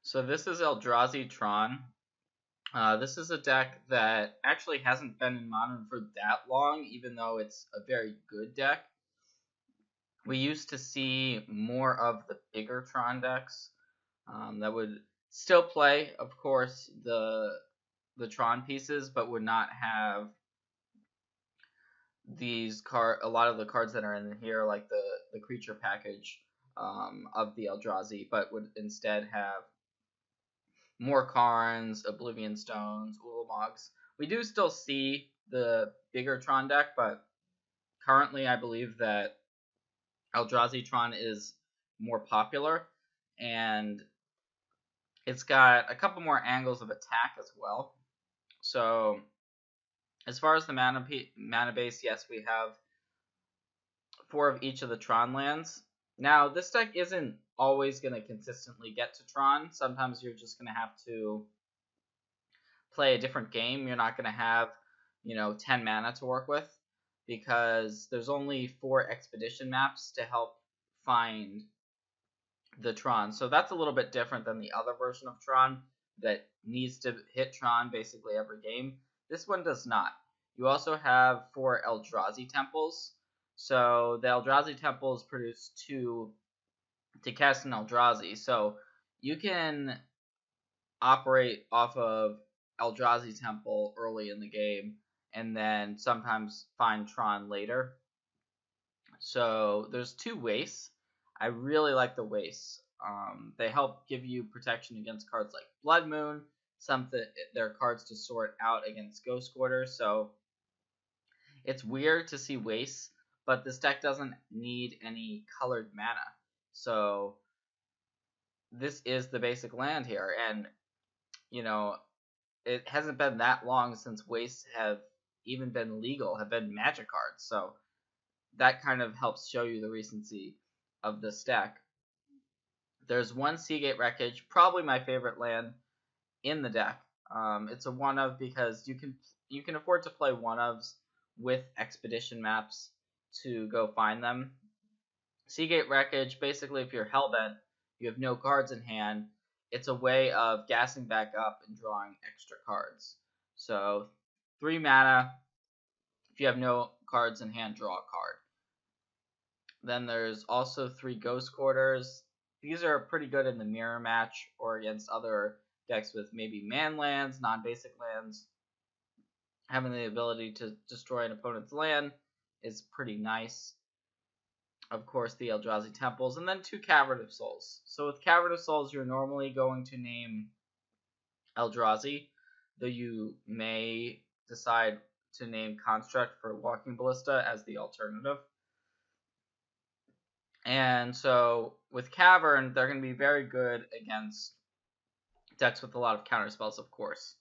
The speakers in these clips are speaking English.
So this is Eldrazi Tron. This is a deck that actually hasn't been in Modern for that long, even though it's a very good deck. We used to see more of the bigger Tron decks that would still play, of course, the Tron pieces, but would not have a lot of the cards that are in here, like the creature package of the Eldrazi, but would instead have more Karns, Oblivion Stones, Ulamogs. We do still see the bigger Tron deck, but currently I believe that Eldrazi Tron is more popular, and it's got a couple more angles of attack as well. So as far as the mana base, yes, we have 4 of each of the Tron lands. Now, this deck isn't always going to consistently get to Tron. Sometimes you're just going to have to play a different game. You're not going to have, 10 mana to work with, because there's only 4 expedition maps to help find the Tron. So that's a little bit different than the other version of Tron that needs to hit Tron basically every game. This one does not. You also have 4 Eldrazi temples. So the Eldrazi temples produce 2 to cast an Eldrazi. So you can operate off of Eldrazi temple early in the game and then sometimes find Tron later. So there's 2 wastes. I really like the wastes. They help give you protection against cards like Blood Moon. They're cards to sort out against Ghost Quarter. So it's weird to see wastes, but this deck doesn't need any colored mana. So this is the basic land here, and it hasn't been that long since wastes have even been legal, have been Magic cards. So that kind of helps show you the recency of this deck. There's 1 Seagate Wreckage, probably my favorite land in the deck. It's a 1-of because you can afford to play 1-ofs with expedition maps to go find them. Seagate Wreckage, basically if you're hellbent, you have no cards in hand, it's a way of gassing back up and drawing extra cards. So 3 mana, if you have no cards in hand, draw a card. Then there's also 3 Ghost Quarters. These are pretty good in the mirror match or against other decks with maybe man lands, non-basic lands. Having the ability to destroy an opponent's land is pretty nice. Of course, the Eldrazi Temples, and then 2 Cavern of Souls. So with Cavern of Souls, you're normally going to name Eldrazi, though you may decide to name Construct for Walking Ballista as the alternative. And so with Cavern, they're going to be very good against decks with a lot of counter spells, of course.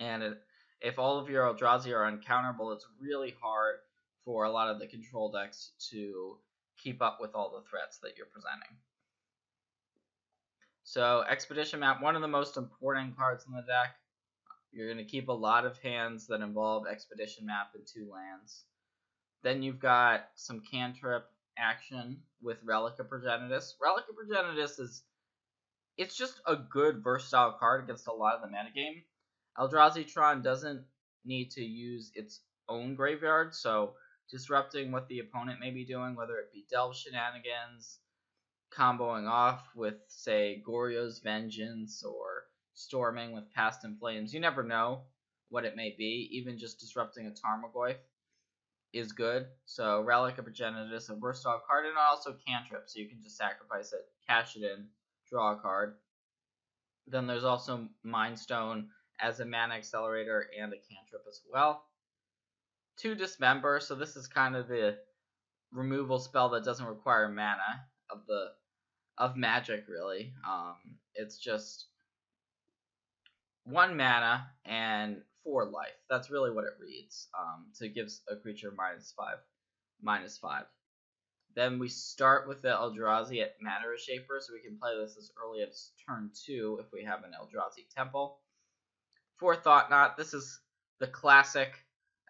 And if all of your Eldrazi are uncounterable, it's really hard for a lot of the control decks to keep up with all the threats that you're presenting. So Expedition Map, one of the most important cards in the deck. You're going to keep a lot of hands that involve Expedition Map and 2 lands. Then you've got some cantrip action with Relic of Progenitus. Relic of Progenitus it's just a good versatile card against a lot of the metagame. Eldrazi Tron doesn't need to use its own graveyard, so disrupting what the opponent may be doing, whether it be Delve Shenanigans, comboing off with, say, Goryo's Vengeance, or storming with Past in Flames. You never know what it may be. Even just disrupting a Tarmogoyf is good. So Relic of Progenitus, a versatile card, and also cantrip, so you can just sacrifice it, cash it in, draw a card. Then there's also Mind Stone as a mana accelerator and a cantrip as well. 2 Dismember, so this is kind of the removal spell that doesn't require mana of Magic, really. It's just 1 mana and 4 life. That's really what it reads. So it gives a creature -5. Then we start with the Eldrazi at Mana Reshaper, so we can play this as early as turn 2 if we have an Eldrazi Temple. 4 Thought Knot. This is the classic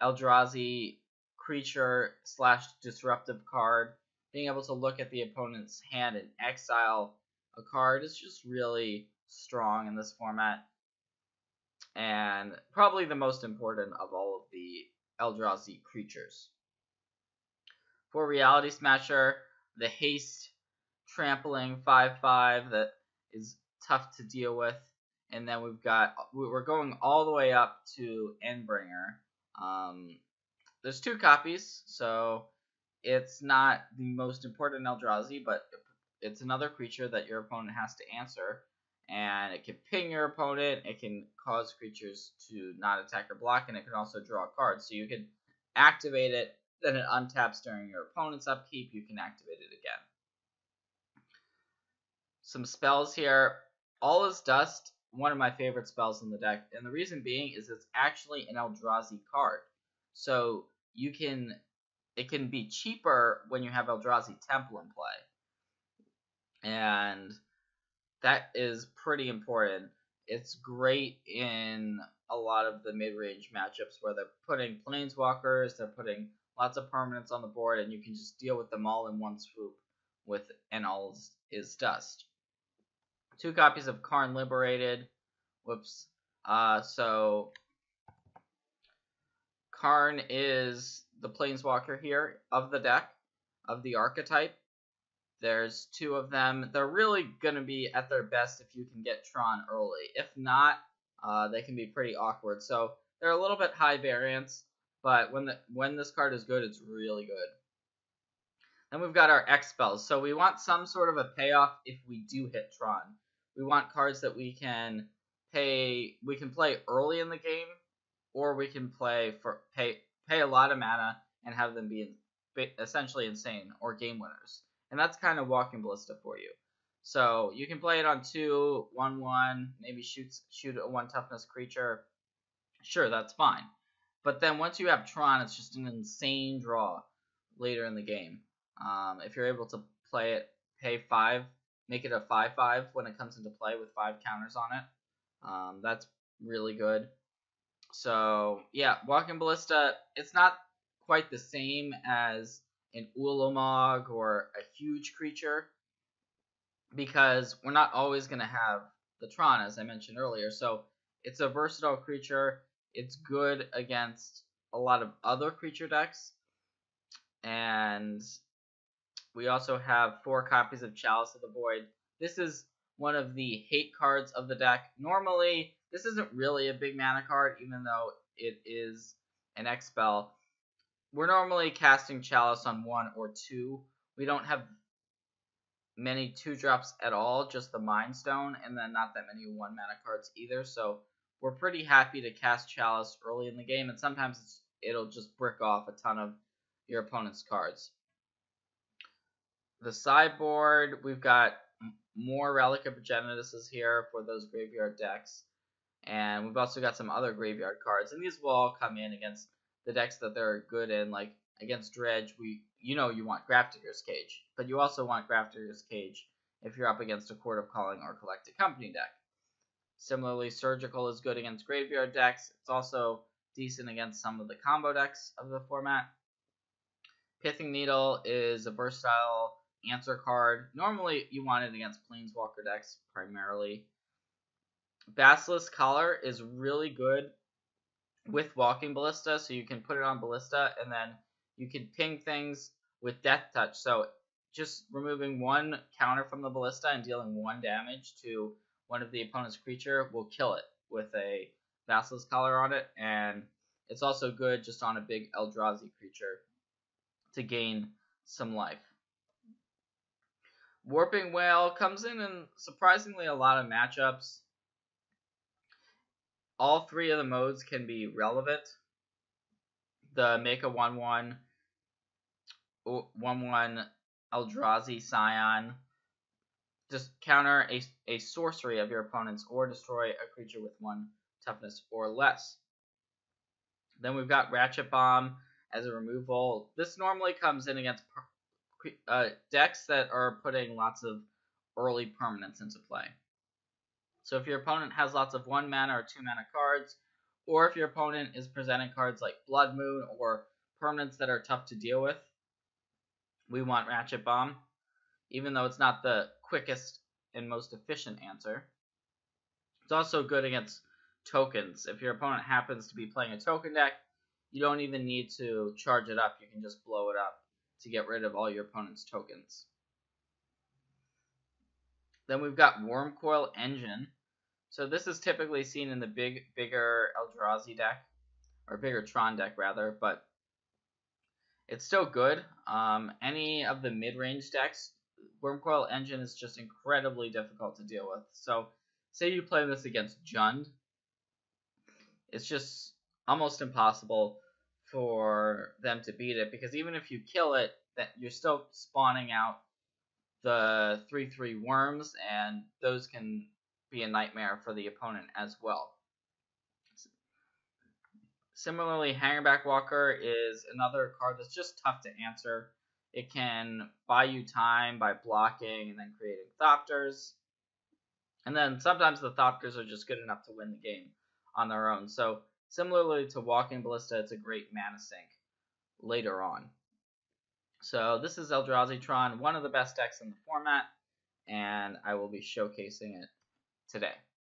Eldrazi creature / disruptive card. Being able to look at the opponent's hand and exile a card is just really strong in this format, and probably the most important of all of the Eldrazi creatures. For Reality Smasher, the haste trampling 5/5 that is tough to deal with, and then we're going all the way up to Endbringer. There's 2 copies, so it's not the most important Eldrazi, but it's another creature that your opponent has to answer, and it can ping your opponent, it can cause creatures to not attack or block, and it can also draw cards. So you can activate it, then it untaps during your opponent's upkeep, you can activate it again. Some spells here. All is Dust, one of my favorite spells in the deck, and the reason being is it's actually an Eldrazi card. So it can be cheaper when you have Eldrazi Temple in play. And that is pretty important. It's great in a lot of the mid-range matchups where they're putting Planeswalkers, they're putting lots of permanents on the board, and you can just deal with them all in one swoop with an All is Dust. 2 copies of Karn Liberated. Whoops. So Karn is the Planeswalker here of the deck, of the archetype. There's 2 of them. They're really going to be at their best if you can get Tron early. If not, they can be pretty awkward. So they're a little bit high variance, but when this card is good, it's really good. Then we've got our X spells. So we want some sort of a payoff if we do hit Tron. We want cards that we can play early in the game, or we can pay a lot of mana and have them be essentially insane or game winners. And that's kind of Walking Ballista for you. So you can play it on 2, 1/1, maybe shoot a 1 toughness creature. Sure, that's fine. But then once you have Tron, it's just an insane draw later in the game. If you're able to play it, pay 5, make it a 5/5 when it comes into play with 5 counters on it. That's really good. So yeah, Walking Ballista, it's not quite the same as an Ulamog or a huge creature, because we're not always going to have the Tron, as I mentioned earlier. So it's a versatile creature. It's good against a lot of other creature decks. And we also have 4 copies of Chalice of the Void. This is one of the hate cards of the deck. Normally, this isn't really a big mana card, even though it is an X spell. We're normally casting Chalice on 1 or 2. We don't have many 2-drops at all, just the Mind Stone, and then not that many 1 mana cards either. So we're pretty happy to cast Chalice early in the game, and sometimes it'll just brick off a ton of your opponent's cards. The sideboard, we've got more Relic of Progenitus here for those graveyard decks. And we've also got some other graveyard cards. And these will all come in against the decks that they're good in. Like against Dredge, you want Grafdigger's Cage. But you also want Grafdigger's Cage if you're up against a Court of Calling or Collected Company deck. Similarly, Surgical is good against graveyard decks. It's also decent against some of the combo decks of the format. Pithing Needle is a versatile answer card. Normally, you want it against Planeswalker decks primarily. Basilisk Collar is really good with Walking Ballista, so you can put it on Ballista, and then you can ping things with Death Touch. So just removing 1 counter from the Ballista and dealing 1 damage to one of the opponent's creature will kill it with a Basilisk Collar on it, and it's also good just on a big Eldrazi creature to gain some life. Warping Whale comes in surprisingly a lot of matchups. All 3 of the modes can be relevant. The make a 1/1 Eldrazi Scion. Just counter a sorcery of your opponent's or destroy a creature with 1 toughness or less. Then we've got Ratchet Bomb as a removal. This normally comes in against decks that are putting lots of early permanents into play. So if your opponent has lots of 1 mana or 2 mana cards, or if your opponent is presenting cards like Blood Moon or permanents that are tough to deal with, we want Ratchet Bomb. Even though it's not the quickest and most efficient answer. It's also good against tokens. If your opponent happens to be playing a token deck, you don't even need to charge it up. You can just blow it up to get rid of all your opponent's tokens. Then we've got Coil Engine. So this is typically seen in the bigger Eldrazi deck, or bigger Tron deck rather, but it's still good. Any of the mid-range decks, Coil Engine is just incredibly difficult to deal with. So say you play this against Jund, it's just almost impossible for them to beat it, because even if you kill it, that you're still spawning out the 3/3 worms, and those can be a nightmare for the opponent as well. Similarly, Hangerback Walker is another card that's just tough to answer. It can buy you time by blocking and then creating Thopters. And then sometimes the Thopters are just good enough to win the game on their own. So similarly to Walking Ballista, it's a great mana sink later on. So this is Eldrazi Tron, one of the best decks in the format, and I will be showcasing it today.